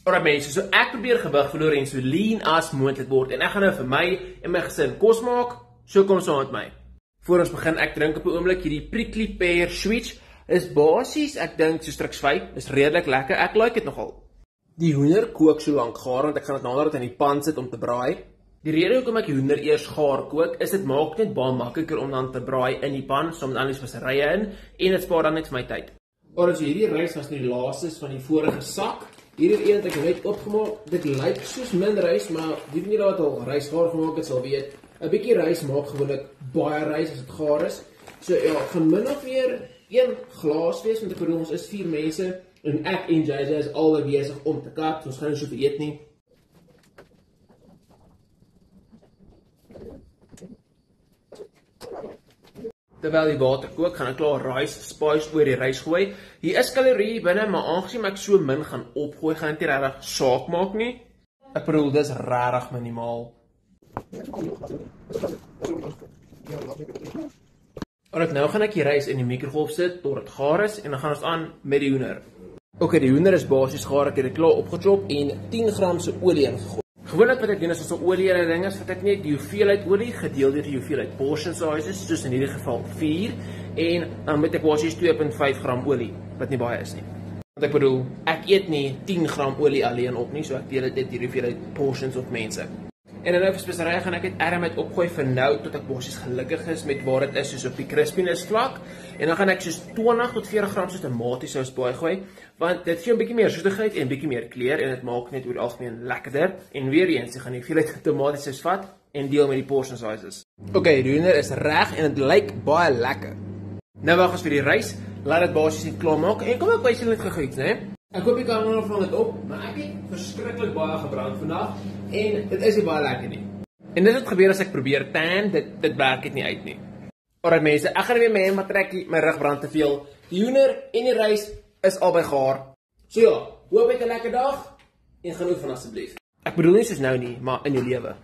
Alright mense, so ek probeer gewig verloor en so lean as moontlik word en ek gaan nou vir my en my gesin kos maak, so kom saam met my. Voor ons begin, ek drink op 'n oomblik hierdie prickly pear switch. Is basies, ek dink so striks 5, is redelik lekker, ek like dit nogal. Die hoender kook so lank gaar, want ek gaan dit nader in die pan sit om te braai. Die rede hoekom ek die hoender eers gaar kook, is dit maak net baie makliker om dan te braai in die pan, saam met al die speserye in, en dit spaar dan net vir my tyd. Alright, so hierdie rys was nou die laaste van die vorige sak. Hierdie een het ek net opgemaak. Dit lyk soos min rys, maar die van julle wat al rys gaar gemaak het, sal weet, 'n bietjie rys maak gewoonlik baie rys as dit gaar is. So ja, gaan min of meer 1 glas wees, want ek bedoel ons is 4 mense en ek en JJ is albei besig om te kap, so ons gaan nie soveel eet nie. Terwyl die water kook, gaan ek klaar rice spice oor die rys gooi. Hier is kalorie binne, maar aangesien ek so min gaan opgooi, gaan dit nie regtig saak maak nie. Ek bedoel, dis regtig minimaal. Alright, nou gaan ek die rys in die mikrogolf sit tot dit gaar is en dan gaan ons aan met die hoender. Okay, die hoender is basies gaar, ek het dit klaar opgechop en 10 gram se olie ingegooi. Gewoonlik wat ek doen is as 'n olie en ding is, vat ek net die hoeveelheid olie gedeel deur die hoeveelheid portion sizes, soos in hierdie geval 4 en dan moet ek basies 2.5 gram olie, wat nie baie is nie. Want ek bedoel, ek eet nie 10 gram olie alleen op nie, so ek deel dit net hierdie hoeveelheid portions of mense. En dan nou vir speserye gaan ek dit met opgooi vir nou tot ek basies gelukkig is met waar dit is, soos op die crispiness vlak. En dan gaan ek soos 20 tot 40 gram soos tomatiesous bygooi, want dit gee 'n bietjie meer soetigheid en 'n bietjie meer kleur en dit maak net oor die algemeen lekkerder. En weer eens, ek gaan die hoeveelheid tomatiesous vat en deel met die portion sizes. Okay, die hoender is reg en dit lyk baie lekker. Nou wag ons vir die rys, laat dit basies net klaar maak en kom ek wys julle net gou iets, né? Ek hoop jy kan nog van dit op, maar ek het verskriklik baie gebrand vandag en dit is nie baie lekker nie. En dit het gebeur as ek probeer tan, dit werk dit nie uit nie. Alright mense, ek gaan weer my hand trekkie, my rug brand te veel. Die hoender en die rys is albei gaar. So ja, hoop ek 'n lekker dag en geniet van asseblief. Ek bedoel nie soos nou nie, maar in jou lewe.